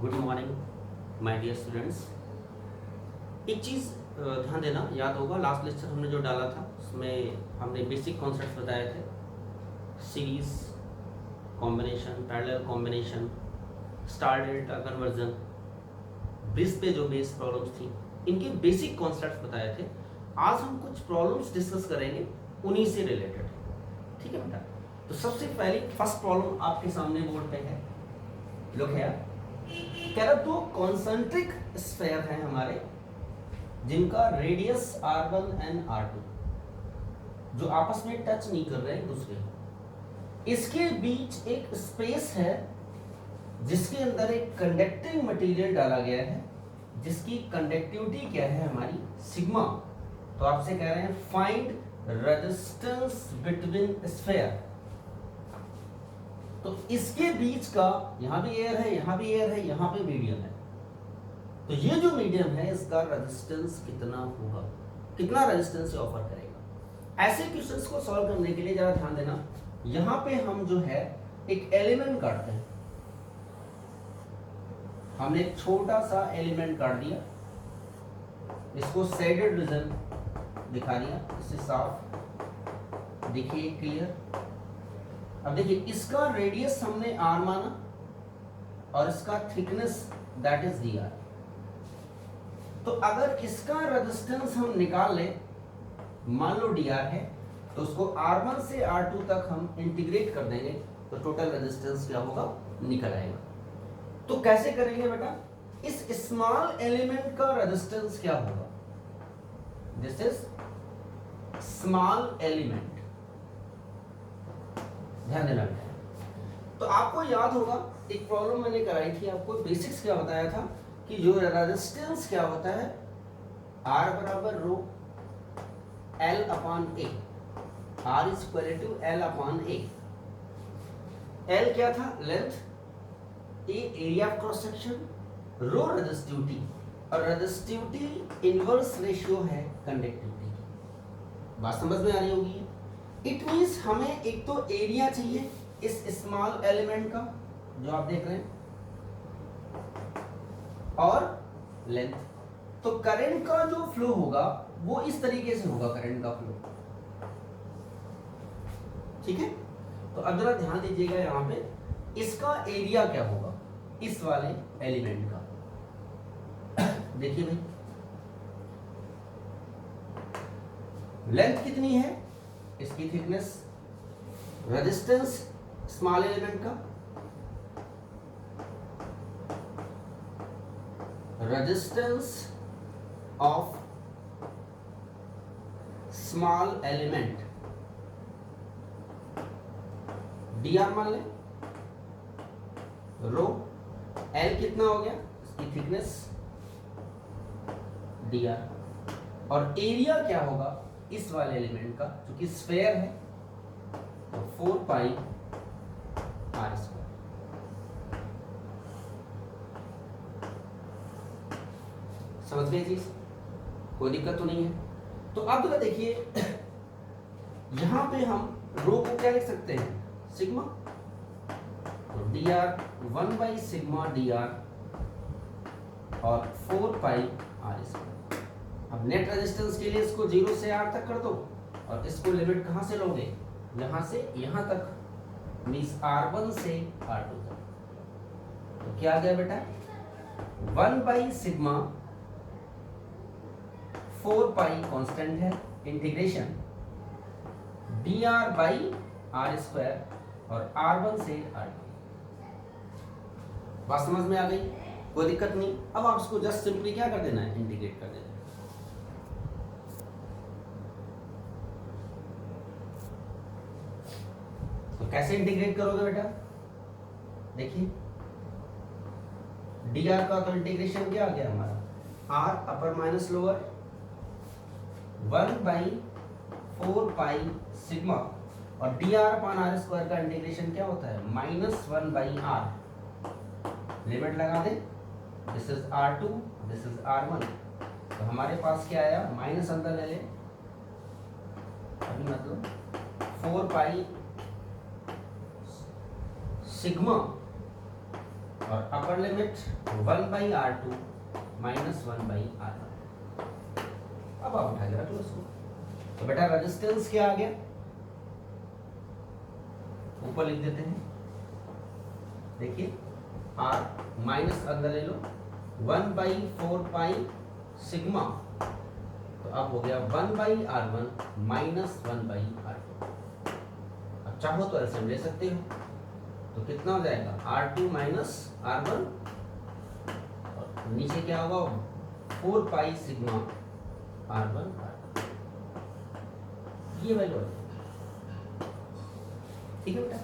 Good morning my dear students. एक चीज़ ध्यान देना, याद होगा लास्ट लेक्चर हमने जो डाला था उसमें हमने बेसिक कॉन्सेप्ट्स बताए थे। Series combination, parallel combination, star delta conversion, bridge पे जो बेस प्रॉब्लम्स थी, इनके बेसिक कॉन्सेप्ट्स बताए थे। आज हम कुछ प्रॉब्लम्स डिस्कस करेंगे उन्हीं से रिलेटेड। ठीक है बेटा, तो सबसे पहले फर्स्ट प्रॉब्लम आपके सामने बोर्ड पे है। लुक है, कह रहा दो कॉन्सेंट्रिक स्फेयर हैं हमारे जिनका रेडियस r1 एंड r2 जो आपस में टच नहीं कर रहे एक दूसरे को। इसके बीच एक स्पेस है जिसके अंदर एक कंडक्टिंग मटेरियल डाला गया है जिसकी कंडक्टिविटी क्या है हमारी सिग्मा। तो आपसे कह रहे हैं फाइंड रेजिस्टेंस बिटवीन स्फेयर। तो इसके बीच का यहां भी एयर है, यहां भी एयर है, यहां पे मीडियम है। तो ये जो मीडियम है इसका रेजिस्टेंस कितना होगा, कितना रेजिस्टेंस ऑफर करेगा। ऐसे क्वेश्चंस को सॉल्व करने के लिए जरा ध्यान देना, यहां पे हम जो है एक एलिमेंट काटते हैं। हमने एक छोटा सा एलिमेंट काट दिया, इसको शेडेड रीजन दिखा दिया, इससे साफ देखिए क्लियर। अब देखिए इसका रेडियस हमने r माना और इसका थिकनेस दैट इज dr। तो अगर इसका रेजिस्टेंस हम निकाल लें, मान लो dr है, तो उसको r1 से r2 तक हम इंटीग्रेट कर देंगे तो टोटल रेजिस्टेंस क्या होगा, निकल आएगा। तो कैसे करेंगे बेटा, इस स्मॉल एलिमेंट का रेजिस्टेंस क्या होगा, दिस इज स्मॉल एलिमेंट, ध्यान देना। तो आपको याद होगा एक प्रॉब्लम मैंने कराई थी, आपको बेसिक्स क्या बताया था कि जो रेजिस्टेंस क्या होता है, R बराबर rho L upon A, R is equal to L upon A। L क्या था, length, A area of cross section, rho resistivity, और रेजिस्टिविटी इनवर्स रेशियो है कंडक्टिविटी की। बात समझ में आ रही होगी। इट मींस हमें एक तो एरिया चाहिए इस स्मॉल एलिमेंट का जो आप देख रहे हैं, और लेंथ। तो करंट का जो फ्लो होगा वो इस तरीके से होगा, करंट का फ्लो। ठीक है, तो अब जरा ध्यान दीजिएगा, यहां पे इसका एरिया क्या होगा इस वाले एलिमेंट का। देखिए भाई, लेंथ कितनी है, इसकी थिकनेस, रेजिस्टेंस स्मॉल एलिमेंट का, resistance of small element dr मान लें, रो L कितना हो गया, इसकी थिकनेस dr, और एरिया क्या होगा इस वाले एलिमेंट का, क्योंकि स्फेयर है तो 4 पाई r स्क्वायर। समझ गए चीज, कोई दिक्कत तो नहीं है। तो अब देखिए यहां पे हम रो को क्या लिख सकते हैं, सिग्मा। तो dr 1 बाई सिग्मा dr और 4 पाई r स्क्वायर। अब नेट रेजिस्टेंस के लिए इसको 0 से r तक कर दो, और इसको लिमिट कहां से लोगे, यहां से यहां तक, मींस r1 से r2 तक। तो क्या आ गया बेटा, 1 बाई सिग्मा 4 पाई कांस्टेंट है, integration dr by r square और r1 से r2। बात समझ में आ गई, कोई दिक्कत नहीं। अब आप इसको जस्ट सिंपली क्या कर देना है, इंटीग्रेट कर देना है। तो कैसे इंटीग्रेट करोगे बेटा, देखिए dr का तो इंटीग्रेशन क्या आ गया हमारा, r upper minus lower 1 by 4 pi sigma, और dr अपॉन r स्क्वायर का इंटीग्रेशन क्या होता है, -1 बाई r। लिमिट लगा दे, this is r2, this is r1। तो हमारे पास क्या आया, माइनस अंदर ले ले, अभी मतलब 4 पाई सिग्मा और upper limit 1/R2 minus 1/R1। अब आप उठा के रख लो इसको। तो बेटा रेजिस्टेंस क्या आ गया, ऊपर लिख देते हैं, देखिए R माइनस अंदर ले लो 1/4 पाई सिग्मा, तो अब हो गया 1/R1 माइनस 1/R2। अब चाहो तो एलसीएम ले सकते हो, तो कितना हो जाएगा R2 माइनस R1, और नीचे क्या होगा 4 पाई सिग्मा R1 R2, ये वैल्यू है। ठीक है बेटा,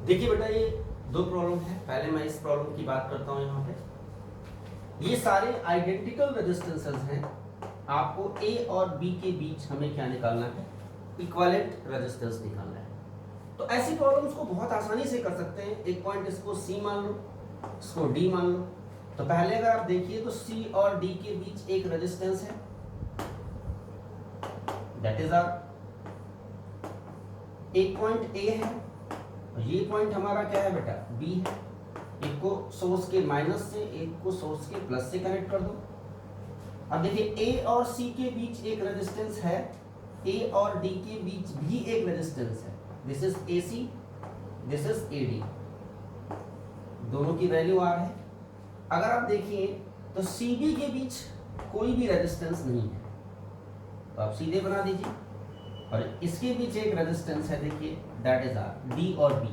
देखिए बेटा ये दो प्रॉब्लम है। पहले मैं इस प्रॉब्लम की बात करता हूं। यहाँ पे ये सारे आइडेंटिकल रेजिस्टेंसेस हैं, आपको ए और बी के बीच हमें क्या निकालना है, इक्विवेलेंट रेजिस्टेंस निकालना है। तो ऐसी प्रॉब्लम्स को बहुत आसानी से कर सकते हैं। एक पॉइंट इसको सी मान लो, इसको डी मान लो। तो पहले अगर आप देखिए तो सी और डी के बीच एक रेजिस्टेंस है, दैट इज आर। एक पॉइंट ए है, ये पॉइंट हमारा क्या है बेटा, बी है। एक को सोर्स के माइनस से, एक को सोर्स के प्लस से कनेक्ट कर दो। अब देखिए ए और सी के बीच एक रेजिस्टेंस है, ए और डी के बीच भी एक रेजिस्टेंस है। This is A C, this is A D, दोनों की वैल्यू आर है। अगर आप देखिए तो सी बी के बीच कोई भी रेजिस्टेंस नहीं है, तो आप सीधे बना दीजिए। और इसके बीच एक रेजिस्टेंस है, देखिए दैट इज आर। डी और बी,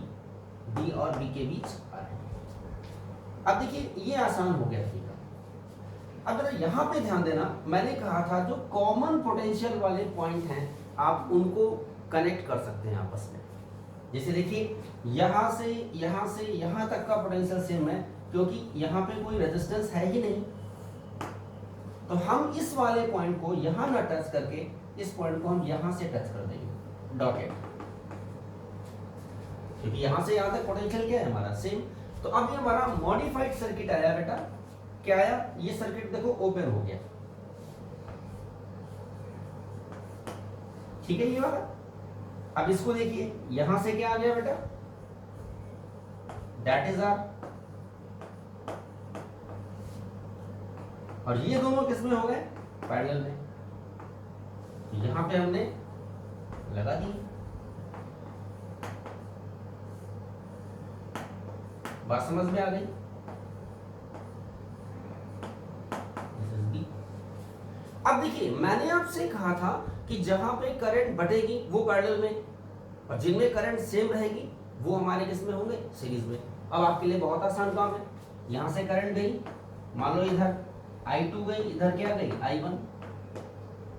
डी और बी के बीच आर है। अब देखिए ये आसान हो गया। ठीक है, अब जरा यहाँ पे ध्यान देना, मैंने कहा था जो कॉमन पोटेंशियल वाले पॉइंट हैं आप उनको कनेक्ट कर सकते हैं आपस में। जैसे देखिए यहाँ से यहाँ तक का पोटेंशियल सेम है, क्योंकि यहाँ पे कोई रेजिस्टेंस है ही नहीं। तो हम इस वाले पॉइंट को यहाँ ना टच करके इस पॉइंट को हम यहाँ से टच कर देंगे, डॉटेड, क्योंकि यहाँ से यहाँ तक पोटेंशियल क्या है हमारा सेम। तो अब ये हमारा मॉडिफाइड सर्किट आया बेटा। क्या आया, ये सर्किट देखो ओपन हो गया। ठीक है ये वाला। अब इसको देखिए, यहां से क्या आ गया बेटा, दैट इज आर। और ये दोनों किसमें हो गए, पैरेलल में। यहां पे हमने लगा दी, बात समझ में आ गई। अब देखिए मैंने आपसे कहा था कि जहां पे करंट बढ़ेगी वो पैरेलल में, और जिनमें करंट सेम रहेगी वो हमारे किसमें होंगे, सीरीज में। अब आपके लिए बहुत आसान काम है, यहां से करंट गई, मान लो इधर I2 गई, इधर क्या गई I1।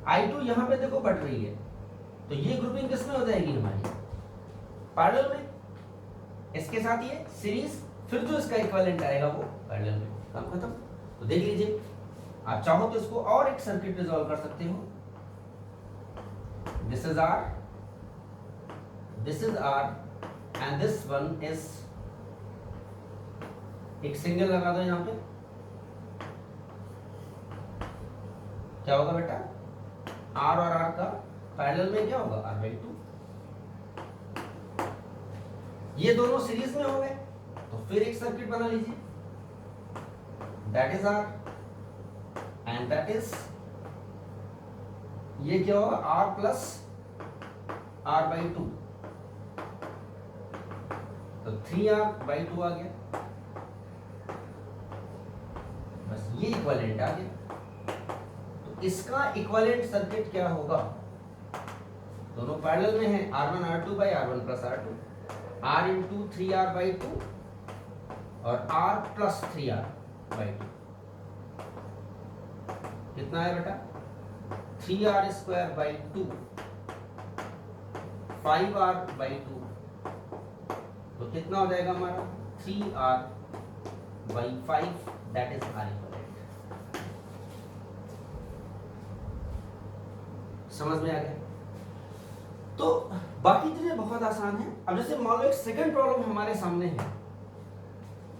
I2 यहां पे देखो बढ़ रही है, तो ये ग्रुपिंग किसमें हो जाएगी हमारी, पैरेलल में। इसके साथ ये सीरीज, फिर जो इसका इक्विवेलेंट आएगा वो पैरेलल में। काम खत्म। तो देख लीजिए, आप चाहो तो इसको और एक सर्किट रिजॉल्व कर सकते हो। This is R, this is R and this one is, एक सिंगल लगा दो यहां पे, क्या होगा बेटा, R और R का पैरेलल में क्या होगा, R/2। ये दोनों सीरीज में हो गए, तो फिर एक सर्किट बना लीजिए, that is R and that is, ये क्या होगा, R प्लस R/2, तो 3R/2 आ गया। बस ये इक्विवेलेंट आ गया। तो इसका इक्विवेलेंट सर्किट क्या होगा, दोनों पैरेलल में है, R1 R2 by R1 plus R2, R into 3R/2 और R plus 3R/2। कितना है बेटा, 3R²/2, 5R/2, तो कितना हो जाएगा हमारा 3R/5, that is R equivalent. समझ में आ गया। तो बाकी चीजें बहुत आसान है। अब जैसे मान लो एक सेकंड प्रॉब्लम हमारे सामने है,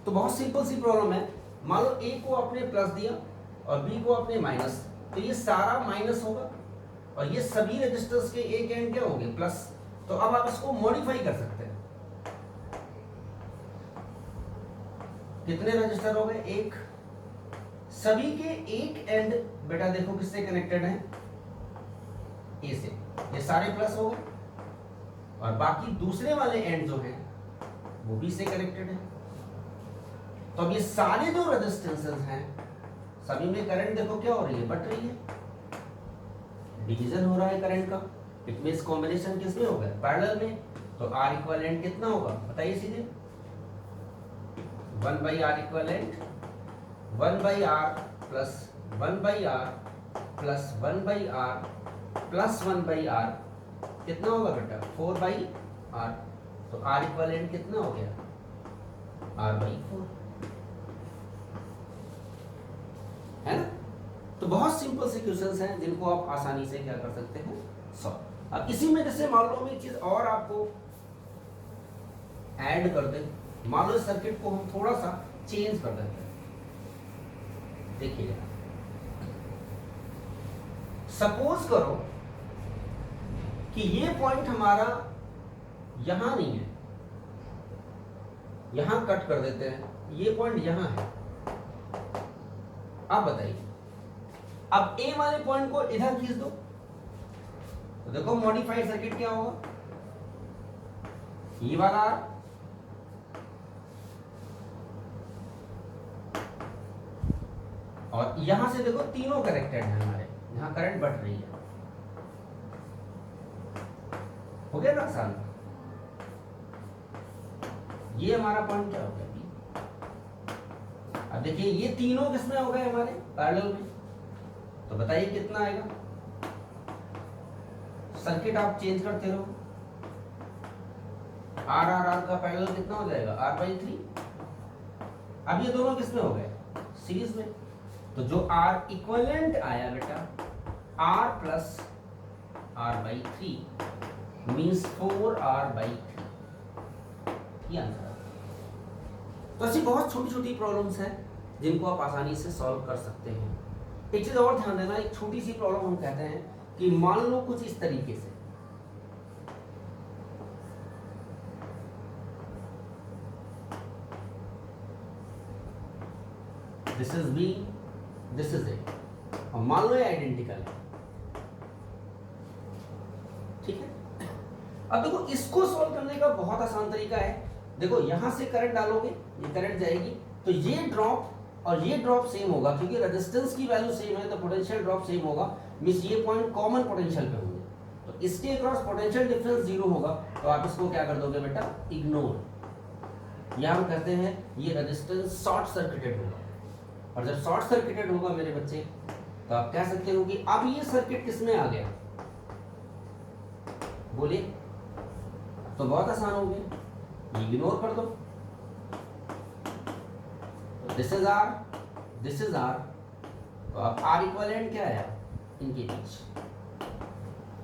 तो बहुत सिंपल सी प्रॉब्लम है। मान लो ए को आपने प्लस दिया और बी को आपने माइनस, तो ये सारा माइनस होगा और ये सभी रेजिस्टर्स के एक एंड क्या होंगे, प्लस। तो अब आप इसको मॉडिफाई कर सकते हैं। कितने रजिस्टर हो गए? एक। सभी के एक एंड बेटा देखो किससे कनेक्टेड है? ए से। ये सारे प्लस हो गए और बाकी दूसरे वाले एंड जो है वो बी से कनेक्टेड है। तो अब ये सारे जो रेजिस्टेंसेस हैं सभी में करंट देखो क्या हो रही है? बट रही है, डिवीजन हो रहा है करंट का। इट मींस कॉम्बिनेशन किसमें होगा? पैरेलल में। तो आर इक्विवेलेंट कितना होगा बताइए सीधे? 1 by r equivalent 1 by r plus 1 by r plus 1 by r plus 1 by r कितना होगा बेटा? 4 by r। तो r इक्विवेलेंट कितना हो गया? r by 4 है ना। तो बहुत सिंपल से क्वेश्चंस हैं जिनको आप आसानी से क्या कर सकते हैं? सॉल्व। अब इसी में जैसे मान लो एक चीज और आपको ऐड कर दें, मान लो इस सर्किट को हम थोड़ा सा चेंज कर देते हैं। देखिए सपोज करो कि ये पॉइंट हमारा यहां नहीं है, यहां कट कर देते हैं, ये पॉइंट यहां है। आप बताइए, अब ए वाले पॉइंट को इधर खींच दो तो देखो मॉडिफाइड सर्किट क्या होगा? ये वाला आर और यहां से देखो तीनों कनेक्टेड है हमारे, यहां करंट बढ़ रही है। हो गया ना आसान? ये हमारा पॉइंट क्या हो गया? अब देखिए ये तीनों किसमें हो गए? हमारे पैरेलल में। तो बताइए कितना आएगा? सर्किट आप चेंज करते रहो, आर आर आर का पैरेलल कितना हो जाएगा? r/3। अब ये दोनों किसमें हो गए? सीरीज में। तो जो R इक्विवेलेंट आया बेटा R plus r/3 means 4r/3, ये आंसर है। तो ऐसी बहुत छोटी छोटी प्रॉब्लम्स हैं जिनको आप आसानी से सॉल्व कर सकते हैं। एक चीज और ध्यान देना, एक छोटी सी प्रॉब्लम हम कहते हैं कि मान लो कुछ इस तरीके से, this is B, this is A, और मान लो ये आइडेंटिकल है, ठीक है। अब देखो इसको सॉल्व करने का बहुत आसान तरीका है। देखो यहां से करंट डालोगे, ये करंट जाएगी, तो ये ड्रॉप और ये ड्रॉप सेम होगा, क्योंकि रेजिस्टेंस की वैल्यू सेम है तो पोटेंशियल ड्रॉप सेम होगा, मींस ये पॉइंट कॉमन पोटेंशियल पे होंगे। तो इसके अक्रॉस पोटेंशियल डिफरेंस 0 होगा, तो आप इसको क्या कर दोगे बेटा? इग्नोर। या हम कहते हैं ये रेजिस्टेंस शॉर्ट सर्किटेड होगा, और जब शॉर्ट सर्किटेड होगा मेरे बच्चे तो आप कह सकते हो कि अब ये सर्किट किसमें आ गया? बोलिए। तो बहुत आसान हो गया, इग्नोर कर दो। This is R, this is R, तो अब आर इक्विवेलेंट क्या है इनके बीच?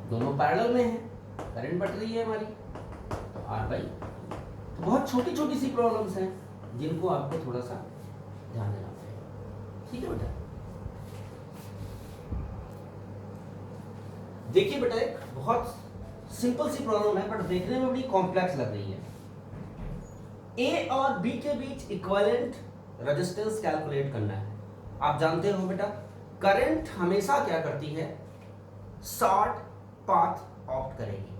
दोनों पैरेलल में है, करंट बढ़ रही है हमारी, तो आर बाई। तो बहुत छोटी छोटी सी प्रॉब्लम्स हैं जिनको आपको थोड़ा सा ध्यान देना पड़ेगा, ठीक है बेटा। देखिए बेटा एक बहुत सिंपल सी प्रॉब्लम है बट देखने में बड़ी कॉम्प्लेक्स लग रही है। ए और बी के बीच इक्विवेलेंट रेजिस्टेंस कैलकुलेट करना है। आप जानते हो बेटा करंट हमेशा क्या करती है? शॉर्ट पाथ ऑप्ट करेगी,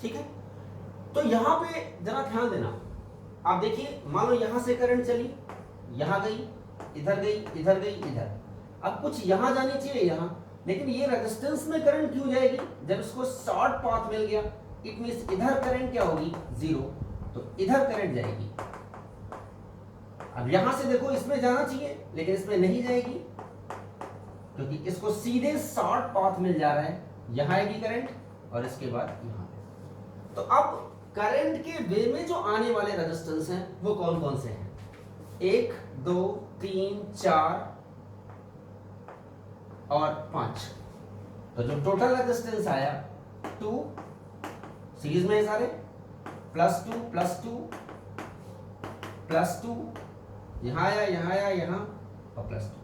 ठीक है। तो यहां पे जरा ध्यान देना, आप देखिए मान लो यहां से करंट चली, यहां गई, इधर गई, इधर गई, इधर। अब कुछ यहां जानी चाहिए यहां, लेकिन ये रेजिस्टेंस में करंट क्यों जाएगी? जब इसको शॉर्ट पाथ मिल गया, इट मींस इधर करंट क्या होगी? 0, तो इधर करंट जाएगी। अब यहां से देखो इसमें जाना चाहिए लेकिन इसमें नहीं जाएगी, क्योंकि इसको सीधे शॉर्ट पाथ मिल जा रहा है, यहां आएगी करंट और इसके बाद यहां। तो अब करंट के वे में जो आने वाले रेजिस्टेंस हैं वो कौन कौन से हैं? 1, 2, 3, 4 और 5। तो जो टोटल रेजिस्टेंस आया 2, सीरीज में है सारे, +2 +2 +2, यहां आया, यहां आया, यहां और +2।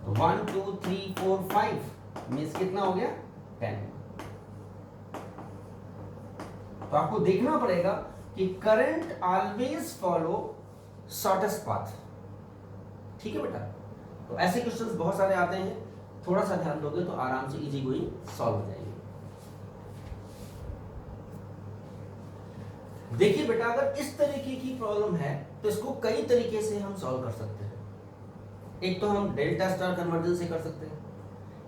तो 1 2 3 4 5 मीन्स कितना हो गया? 10। तो आपको देखना पड़ेगा कि current always follow shortest path. ठीक है बेटा, तो ऐसे क्वेश्चंस बहुत सारे आते हैं, थोड़ा सा ध्यान दोगे तो आराम से इजी गोइंग सॉल्व हो जाएंगे। देखिए बेटा, अगर इस तरीके की प्रॉब्लम है तो इसको कई तरीके से हम सॉल्व कर सकते हैं। एक तो हम डेल्टा स्टार कन्वर्जन से कर सकते हैं,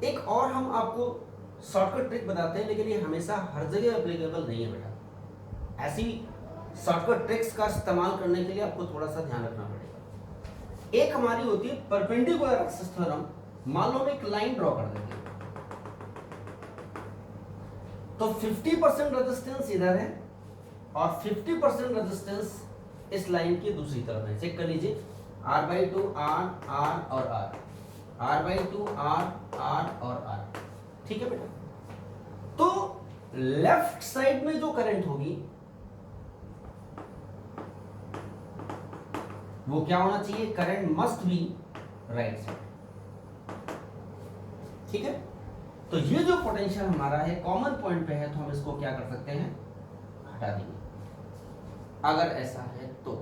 एक और हम आपको शॉर्टकट ट्रिक बताते हैं, लेकिन ये हमेशा हर जगह एप्लीकेबल नहीं है बेटा। ऐसी शॉर्टकट ट्रिक्स का इस्तेमाल करने के लिए आपको थोड़ा सा ध्यान रखना पड़ेगा। एक हमारी होती है परपेंडिकुलर एक्सिस थ्योरम। मान लो हम एक लाइन ड्रॉ कर देंगे, तो 50% रेजिस्टेंस इधर है और 50% रेजिस्टेंस इस लाइन की दूसरी तरफ है। चेक कर लीजिए, R/2 R और R/2 R और R। ठीक है बेटा, तो लेफ्ट साइड में जो करंट होगी वो क्या होना चाहिए? Current must be right side. ठीक है, तो ये जो पोटेंशियल हमारा है कॉमन पॉइंट पे है, तो हम इसको क्या कर सकते हैं? हटा देंगे अगर ऐसा है तो।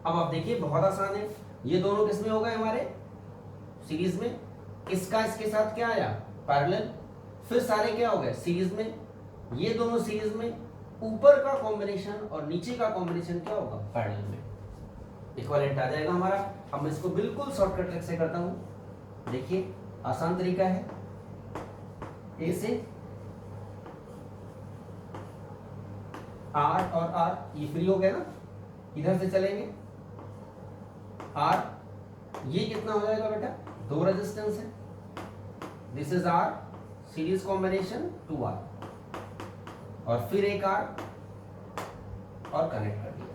अब आप देखिए, बहुत आसान है। ये दोनों किस में हो गए? हमारे सीरीज में। इसका इसके साथ क्या आया? पैरेलल। फिर सारे क्या हो गए? सीरीज में। ये दोनों सीरीज में। ऊपर का कॉम्बिनेशन और नीचे का कॉम्बिनेशन क्या होगा? पैरेलल में। इक्विवेलेंट आ जाएगा हमारा। अब मैं इसको बिल्कुल शॉर्टकट ट्रिक से करता हूं। देखिए, आसान तरीका है। ए से R और R ये फ्री हो गया ना, इधर से चलेंगे। R ये कितना हो जाएगा बेटा? 2 रेजिस्टेंस है। This is R series combination 2R, और फिर एक R और कनेक्ट कर दिया।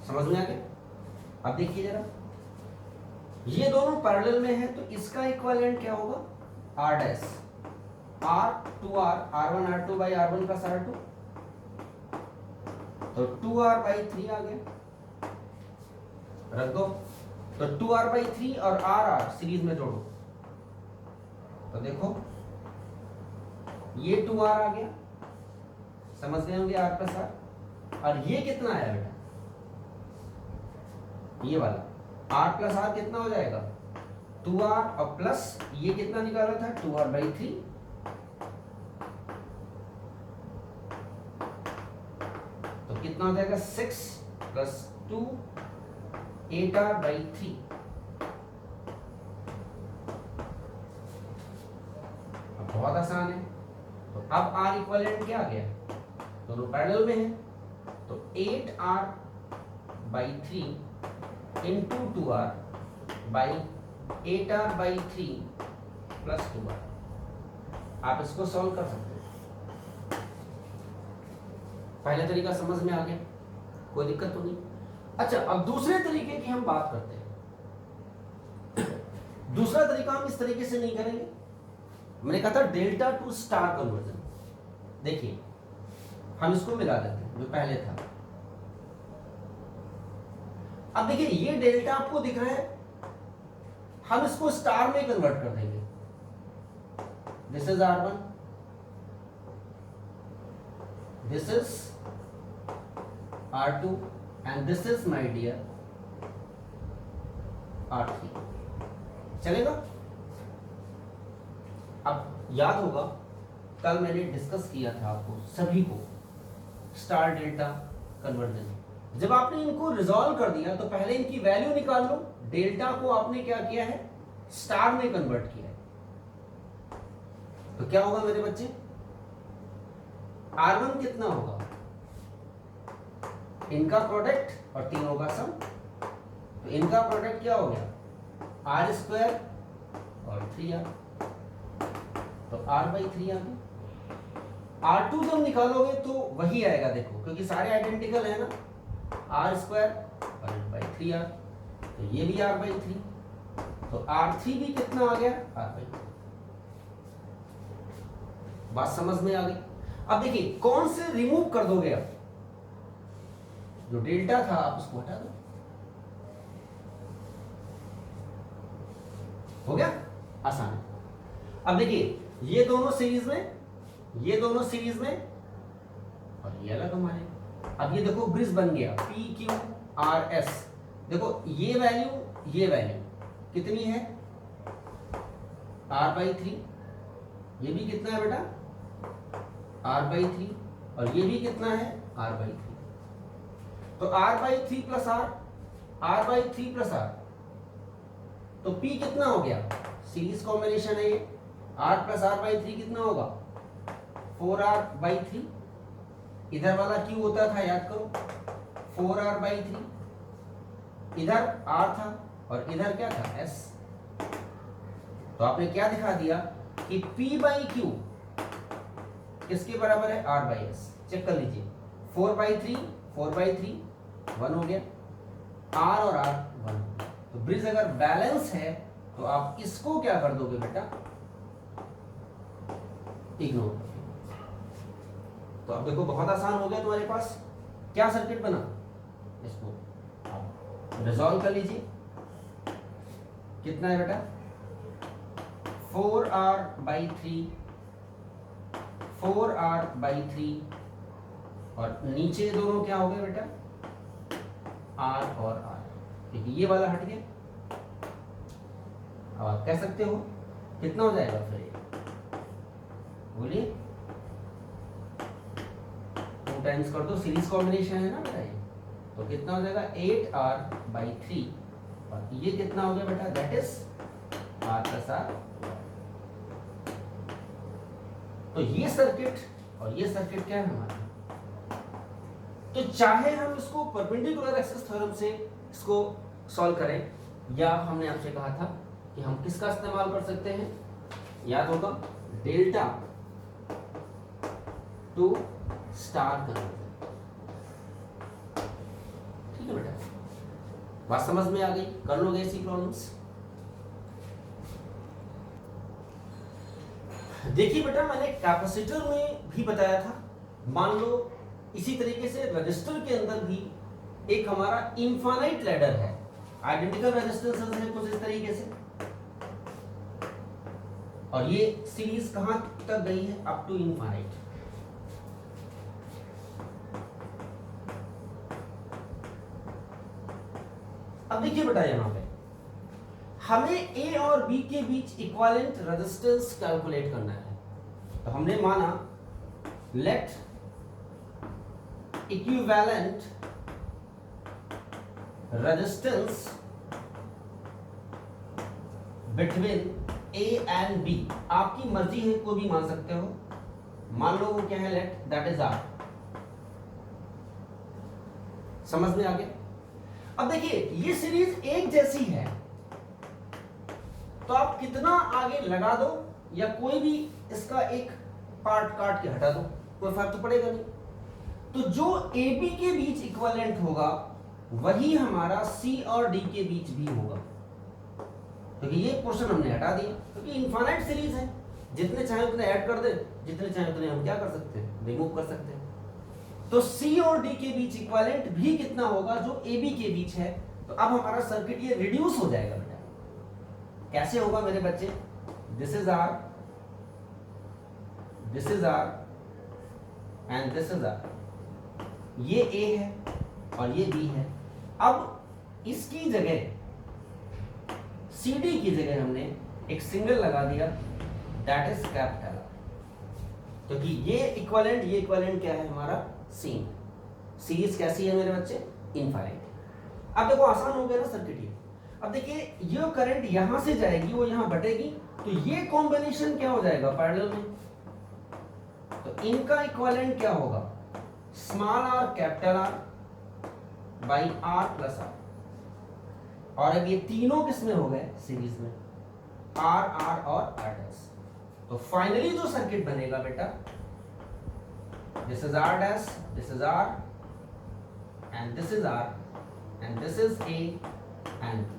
समझ में आ गया? अब देखिए जरा, ये दोनों पैरेलल में है, तो इसका इक्विवेलेंट क्या होगा? R dash. R 2R, R1 R2 by R1 plus R2, तो 2R by 3 आ गया। रख दो, तो 2R by 3 और R सीरीज में जोड़ो, तो देखो ये 2R आ गया। समझ गए होंगे? R plus R। और ये कितना आया बेटा? ये वाला R plus R कितना हो जाएगा? 2R, और प्लस ये कितना निकाला था? 2R by 3। तो कितना हो जाएगा? 6 plus 2 8R by 3। अब बहुत आसान है। तो अब R इक्विवेलेंट क्या आ गया? दोनों पैरेलल में है, तो 8R by 3 into 2R by 8R by 3 plus 2R। आप इसको सॉल्व कर सकते हैं। पहला तरीका समझ में आ गया, कोई दिक्कत तो नहीं। अच्छा, अब दूसरे तरीके की हम बात करते हैं। दूसरा तरीका हम इस तरीके से नहीं करेंगे। मैंने कहा था डेल्टा टू स्टार कन्वर्जन। देखिए, हम इसको मिला देते हैं, जो पहले था। अब देखिए, ये डेल्टा आपको दिख रहा है, हम इसको स्टार में कन्वर्ट कर देंगे। This is R1, this is R2, and this is my dear R3। चलेगा? अब याद होगा, कल मैंने डिस्कस किया था आपको सभी को स्टार डेल्टा कन्वर्जन। जब आपने इनको रिजॉल्व कर दिया तो पहले इनकी वैल्यू निकाल लो। डेल्टा को आपने क्या किया है? स्टार में कन्वर्ट किया है। तो क्या होगा मेरे बच्चे? R1 कितना होगा? इनका प्रोडक्ट और तीनों का सम। तो इनका प्रोडक्ट क्या हो गया? R स्क्वायर और 3R, तो R by 3 आ गया। R2 जब निकालोगे तो वही आएगा, देखो, क्योंकि सारे आइडेंटिकल है ना। R स्क्वायर और by 3R, तो ये भी R by 3, तो R3 भी कितना आ गया? R by 3। बात समझ में आ गई? अब देखिए, कौन से रिमूव कर दोगे? अब जो डेल्टा था आप उसको हटा दो, हो गया? आसान है। अब देखिए, ये दोनों सीरीज में, ये दोनों सीरीज में, और ये अलग हमारे। अब ये देखो ब्रिज बन गया पी क्यू आर एस। देखो ये वैल्यू कितनी है r/3, ये भी कितना है बेटा r/3, और ये भी कितना है r/3। तो r/3 plus r/3 plus r, तो p कितना हो गया, सीरीज कॉम्बिनेशन है ये, r प्लस r/3 कितना होगा 4r/3। इधर वाला q होता था, याद करो 4r/3, इधर r था और इधर क्या था s। तो आपने क्या दिखा दिया कि p/q किसके बराबर है r/s। चेक कर लीजिए 4/3 1 हो गया, r और r 1। तो ब्रिज अगर बैलेंस है तो आप इसको क्या कर दोगे बेटा, इग्नोर। तो अब देखो बहुत आसान हो गया, तुम्हारे पास क्या सर्किट बना, इसको रिजॉल्व कर लीजिए। कितना है बेटा 4r/3 और नीचे दोनों क्या हो गए बेटा r और r, ठीक है, ये वाला हट गया। अब आप कह सकते हो कितना हो जाएगा फिर ये, बोलिए 2 टाइम्स कर दो, सीरीज कॉम्बिनेशन है ना बेटा ये, तो कितना हो जाएगा 8r/3 और ये कितना हो गया बेटा, that is r plus r। तो ये सर्किट और ये सर्किट क्या है हमारा। तो चाहे हम इसको परपेंडिकुलर एक्सिस थ्योरम से इसको सॉल्व करें, या हमने आपसे कहा था कि हम किसका इस्तेमाल कर सकते हैं, याद होगा डेल्टा टू स्टार कन्वर्जन। ठीक है बेटा, बात समझ में आ गई, कर लोगे ऐसी प्रॉब्लम्स। देखिए बेटा मैंने कैपेसिटर में भी बताया था, मान लो इसी तरीके से रजिस्टर के अंदर भी एक हमारा इनफाइनाइट लैडर है, आइडेंटिकल रेजिस्टेंसेस है कुछ इस तरीके से, और ये सीरीज कहां तक गई है, अप टू इनफाइनाइट। अब देखिए बेटा यहां पे हमें ए और बी के बीच इक्विवेलेंट रेजिस्टेंस कैलकुलेट करना है। तो हमने माना let equivalent resistance between A and B, आपकी मर्जी है, कोई भी मान सकते हो, मान लो वो क्या है, लेट दैट इज आर। समझ में आ गया। अब देखिए ये सीरीज एक जैसी है, तो आप कितना आगे लगा दो या कोई भी इसका एक पार्ट काट के हटा दो, कोई फर्क तो पड़ेगा नहीं। तो जो ए बी के बीच इक्विवेलेंट होगा वही हमारा सी और डी के बीच भी होगा, क्योंकि ये पोर्शन हमने हटा दिया, क्योंकि इनफाइनाइट सीरीज है, जितने चाहे उतने ऐड कर दे, जितने चाहे उतने हम क्या कर सकते हैं, रिमूव कर सकते हैं। तो सी और डी के बीच इक्विवेलेंट भी कितना होगा, जो ए बी के बीच है। तो अब हमारा सर्किट ये रिड्यूस हो जाएगा बेटा। कैसे होगा मेरे बच्चे, this is R, this is R and this is R, ये ए है और ये बी है। अब इसकी जगह सी डी की जगह हमने एक सिंगल लगा दिया, दैट इज कैपिटल, क्योंकि ये इक्विवेलेंट क्या है हमारा, सेम। सीरीज कैसी है मेरे बच्चे, इनफाइनाइट। अब देखो आसान हो गया ना सर्किट ये। अब देखिए ये करंट यहां से जाएगी, वो यहां बटेगी, तो ये कॉम्बिनेशन क्या हो जाएगा पैरेलल में। तो इनका इक्विवेलेंट क्या होगा, small R capital R by R plus are. और अब ये तीनों किसमें हो गए, सीरीज में, आर आर और आर डैश। तो फाइनली जो सर्किट बनेगा बेटा, this is R dash, this is R and this is R and this is A and B.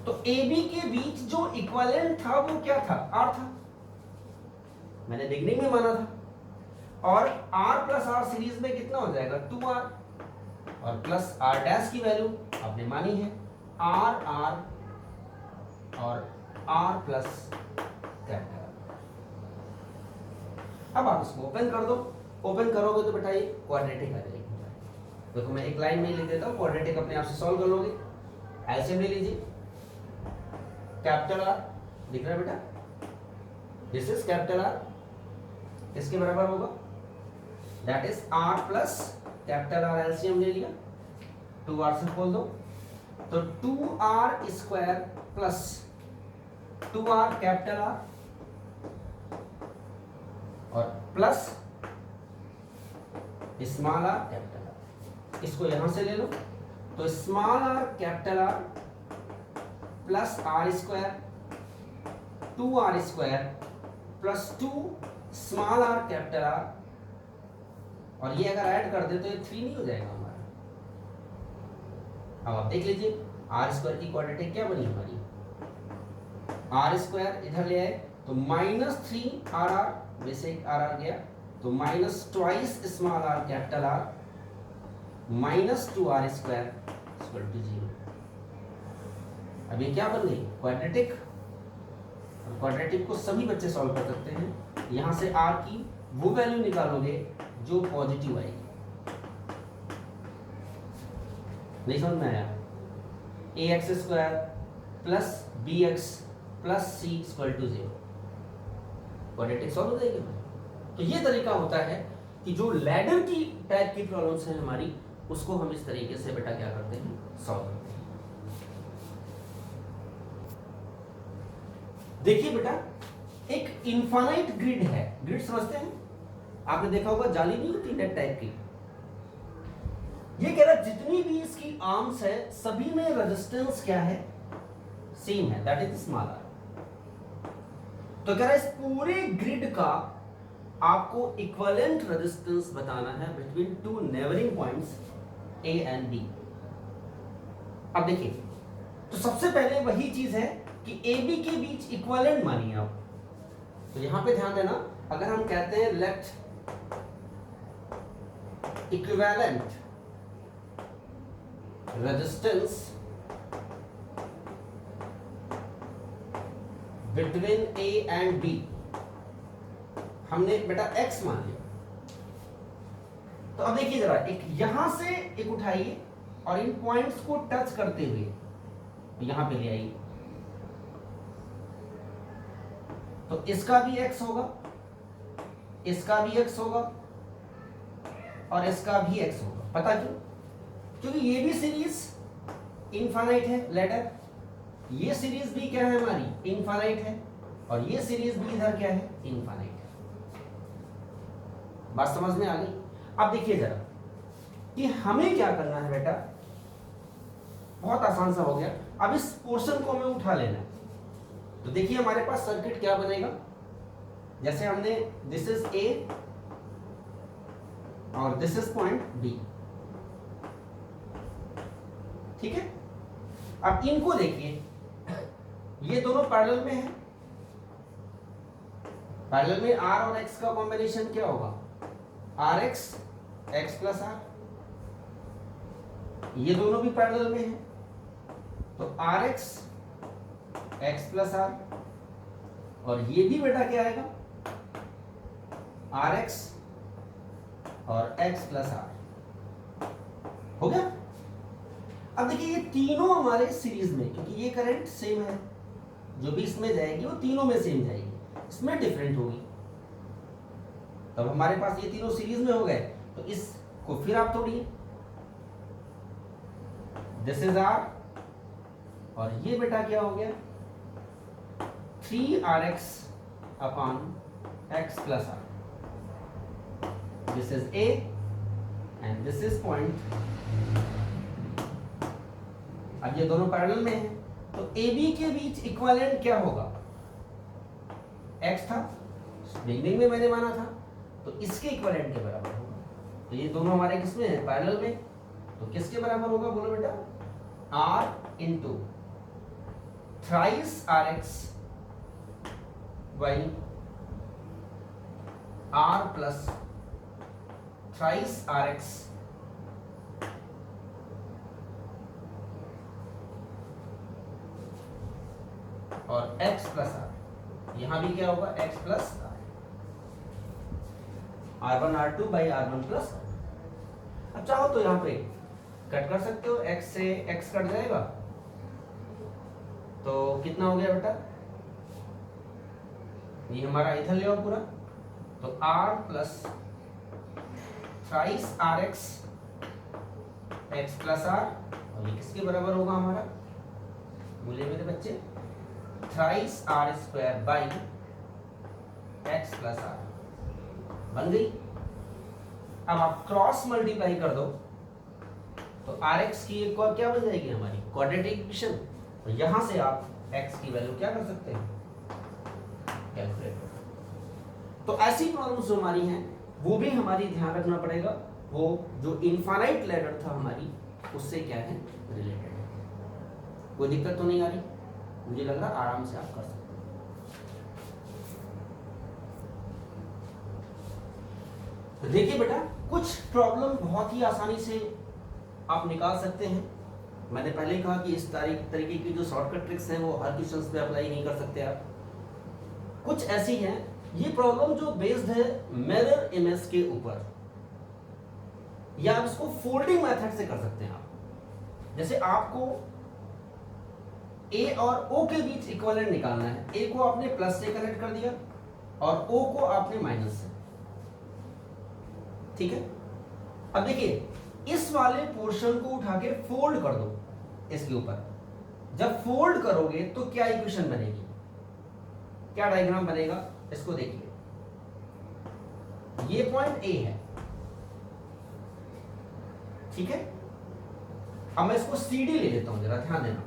तो ए बी के बीच जो इक्विवेलेंट था वो क्या था, आर था, मैंने बिगनिंग में माना था। और आर प्लस आर सीरीज में कितना हो जाएगा, 2r, और प्लस आर डैश की वैल्यू आपने मानी है आर आर और आर प्लस कैपिटल। अब आप इसको ओपन कर दो, ओपन करोगे तो बेटा ये क्वाड्रेटिक आ जाएगी। देखो मैं एक लाइन में लिख देता हूँ, क्वाड्रेटिक अपने आप से सॉल्व कर लोगे। एलसीएम ले लीजिए, कैपिटल आर दिख रहा है बेटा, दिस इज कैपिटल आर, इसके बराबर होगा that is R plus capital R, LCM ले लिया, 2r से खोल दो तो 2r square plus 2r capital R और plus small R capital R, इसको यहां से ले लो तो small R capital R plus R square 2r square plus 2 small R capital R, और ये अगर ऐड कर दे तो ये 3 नहीं हो जाएगा हमारा। अब आप देख लीजिए आर स्क्वायर की क्वाड्रेटिक क्या बनी हमारी, आर स्क्वायर इधर ले आए तो -3 आर आर, वैसे एक आर आर गया तो minus twice small R capital R -2r square equal to 0। अब ये क्या बन गई क्वाड्रेटिक, और क्वाड्रेटिक को सभी बच्चे सॉल्व कर सकते हैं। यहां से r की वो वैल्यू निकालोगे जो पॉजिटिव आएगी। नहीं समझ में आया, ax square plus bx plus c equal to 0, quadratic solve हो जाएगी। तो ये तरीका होता है कि जो लैडर की टाइप की प्रॉब्लम्स हैं हमारी, उसको हम इस तरीके से बेटा क्या करते हैं, सॉल्व करते हैं। देखिए बेटा एक इनफाइनाइट ग्रिड है, ग्रिड समझते हैं, आपने देखा होगा जाली नहीं होती नेट टाइप की, ये कह रहा है जितनी भी इसकी आर्म्स है सभी में रेजिस्टेंस क्या है, सेम है, दैट इज स्मॉल आर। तो कह रहा है इस पूरे ग्रिड का आपको इक्विवेलेंट रेजिस्टेंस बताना है between two neighbouring points A and B. अब देखिए तो सबसे पहले वही चीज है कि ए बी के बीच इक्विवेलेंट मानिए आप, तो यहां पे ध्यान देना, अगर हम कहते हैं let equivalent resistance between A and B, हमने बेटा x मान लिया। तो अब देखिए जरा, एक यहां से एक उठाइए और इन पॉइंट्स को टच करते हुए यहां पे ले आइए, तो इसका भी x होगा, इसका भी x होगा और इसका भी x होगा। पता क्यों? क्योंकि ये भी सीरीज इनफाइनाइट है लैडर, ये सीरीज भी क्या है हमारी, इनफाइनाइट है, और ये सीरीज भी इधर क्या है, इनफाइनाइट है। बात समझ में आ गई? अब देखिए जरा कि हमें क्या करना है बेटा, बहुत आसान सा हो गया। अब इस पोर्शन को हमें उठा लेना है, तो देखिए हमारे पास सर्किट क्या बनेगा, जैसे हमने दिस इज ए और दिस इज पॉइंट बी, ठीक है। अब इनको देखिए, ये दोनों पैरेलल में है, पैरेलल में r और x का कॉम्बिनेशन क्या होगा, rx x प्लस r, ये दोनों भी पैरेलल में है तो rx x प्लस r, और ये भी बेटा क्या आएगा, rx और x प्लस r, हो गया। अब देखिए ये तीनों हमारे सीरीज में, क्योंकि ये करंट सेम है, जो भी इसमें जाएगी वो तीनों में सेम जाएगी, इसमें डिफरेंट होगी। तब हमारे पास ये तीनों सीरीज में हो गए, तो इसको फिर आप तोड़िए, दिस इज r और ये बेटा क्या हो गया, 3rx upon x plus r, this is a and this is point. अब ये दोनों पैरेलल में हैं, तो AB के बीच इक्विवेलेंट क्या होगा, x था, बिगनिंग में मैंने माना था, तो इसके इक्विवेलेंट के बराबर होगा। तो ये दोनों हमारे किसमें है, पैरेलल में, तो किसके बराबर होगा बोलो बेटा, r into thrice rx by r plus thrice rx और x प्लस r, यहां भी क्या होगा, x plus r, r1 r2 by r1 plus r। अब चाहो तो यहाँ पे कट कर सकते हो, x से x कट जाएगा तो कितना हो गया बेटा, ये हमारा इधर ले आओ पूरा, तो r plus thrice r x x plus are, और ये किसके बराबर होगा हमारा, बोले मेरे बच्चे, thrice r square by x plus r, बन गई। अब आप क्रॉस मल्टीप्लाई कर दो तो आर एक्स की एक और क्या बन जाएगी हमारी क्वाड्रेटिक इक्वेशन, तो यहां से आप x की वैल्यू क्या कर सकते हैं, कैलकुलेट कर। तो ऐसी प्रॉब्लम्स जो हमारी हैं वो भी हमारी ध्यान रखना पड़ेगा, वो जो इनफाइनाइट लैडर था हमारी उससे क्या है रिलेटेड है। कोई दिक्कत तो नहीं आ रही, मुझे लग रहा आराम से आप कर सकते हैं। देखिए बेटा, कुछ प्रॉब्लम बहुत ही आसानी से आप निकाल सकते हैं। मैंने पहले कहा कि इस तरीके की जो शॉर्टकट ट्रिक्स हैं वो हर क्वेश्चंस पे अप्लाई नहीं कर सकते आप। कुछ ऐसी हैं, ये प्रॉब्लम जो बेस्ड है मिरर इमेज के ऊपर, या आप इसको फोल्डिंग मेथड से कर सकते हैं आप। जैसे आपको ए और ओ के बीच इक्विवेलेंट निकालना है, ए को आपने प्लस से कनेक्ट कर दिया और ओ को आपने माइनस से, ठीक है। अब देखिए, इस वाले पोर्शन को उठा के फोल्ड कर दो इसके ऊपर, जब फोल्ड करोगे तो क्या इक्वेशन बनेगी, क्या डायग्राम बनेगा, इसको देखिए। ये पॉइंट ए है, ठीक है। अब मैं इसको सी डी ले लेता हूं, जरा ध्यान देना।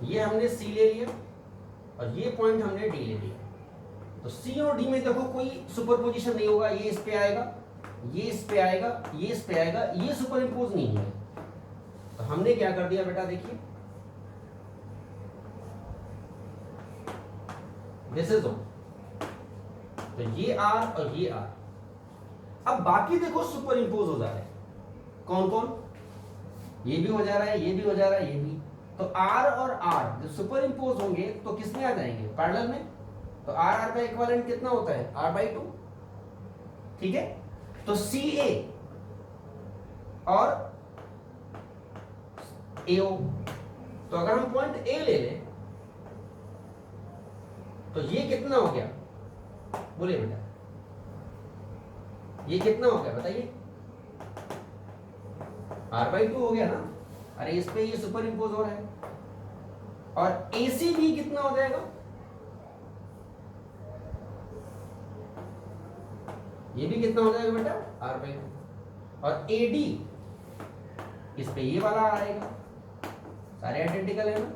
ये हमने सी ले लिया और ये पॉइंट हमने डी ले लिया, तो सी और डी में देखो कोई सुपरपोजिशन नहीं होगा, ये इस पे आएगा, ये इस पे आएगा, ये इस पे आएगा, ये सुपर इंपोज नहीं है। तो हमने क्या कर दिया बेटा, देखिए दिस इज ओ, तो ये आर और ये आर। अब बाकी देखो सुपर इंपोज हो जा रहे हैं, कौन कौन, ये भी हो जा रहा है, ये भी हो जा रहा है, ये भी। तो आर और आर जब सुपर इंपोज होंगे तो किस में आ जाएंगे, पैरेलल में। तो आर आर का इक्विवेलेंट कितना होता है, r/2, ठीक है। तो सी ए और AO, तो अगर हम पॉइंट ए ले लें तो ये कितना हो गया, बोलिए बेटा, ये कितना हो गया बताइए, r/2 हो गया ना। अरे इस पे ये सुपर इंपोज हो रहा है, और AC भी कितना हो जाएगा, ये भी कितना हो जाएगा बेटा, r/2, और AD इस पे ये वाला आएगा, सारे आइडेंटिकल है ना।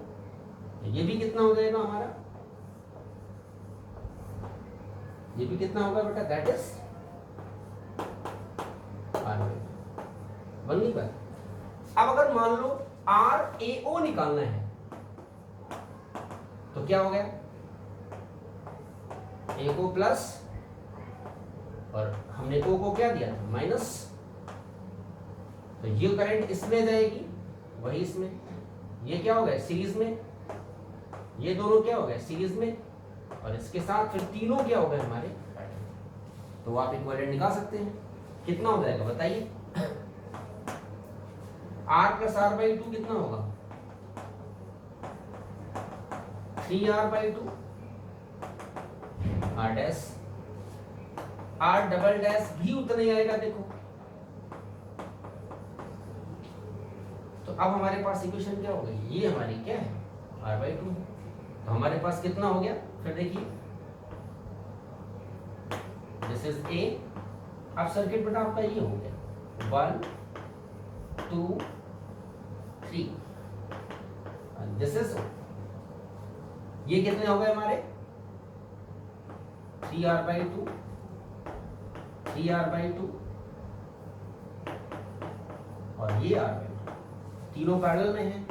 ये भी कितना हो जाएगा हमारा, ये भी कितना होगा बेटा, दैट इज r/2, बन गई बात। अब अगर मान लो RAO निकालना है तो क्या हो गया, A को प्लस और हमने O को क्या दिया, माइनस। तो ये करंट इसमें जाएगी, वही इसमें, ये क्या हो गया सीरीज में, ये दोनों क्या हो गए सीरीज में, और इसके साथ फिर तीनों क्या हो गए हमारे पैरेलल। तो आप इक्विवेलेंट निकाल सकते हैं, कितना हो जाएगा बताइए, r प्लस r/2 कितना होगा, 3r/2, r dash, r double dash भी उतना ही आएगा देखो। तो अब हमारे पास इक्वेशन क्या हो गई, ये हमारी क्या है r/2, तो हमारे पास कितना हो गया, फिर देखिए दिस इज A। अब सर्किट बेटा आपका ये हो गया 1 2 3, दिस इज, ये कितने हो गए हमारे 3r/2, 3r/2 और ये r/2, तीनों पैरेलल में हैं।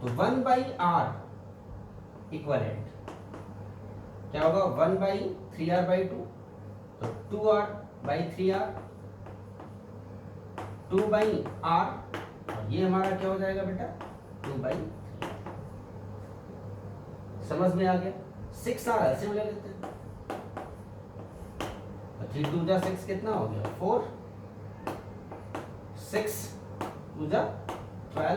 तो 1/r इक्विवेलेंट क्या होगा, 1/3r/2, तो 2r/3r, 2/r, और ये हमारा क्या हो जाएगा बेटा 2/3। समझ में आ गया, 6r ऐसे ले लेते हैं, 3 2 जा 6 कितना हो गया 4, 6 टू द 12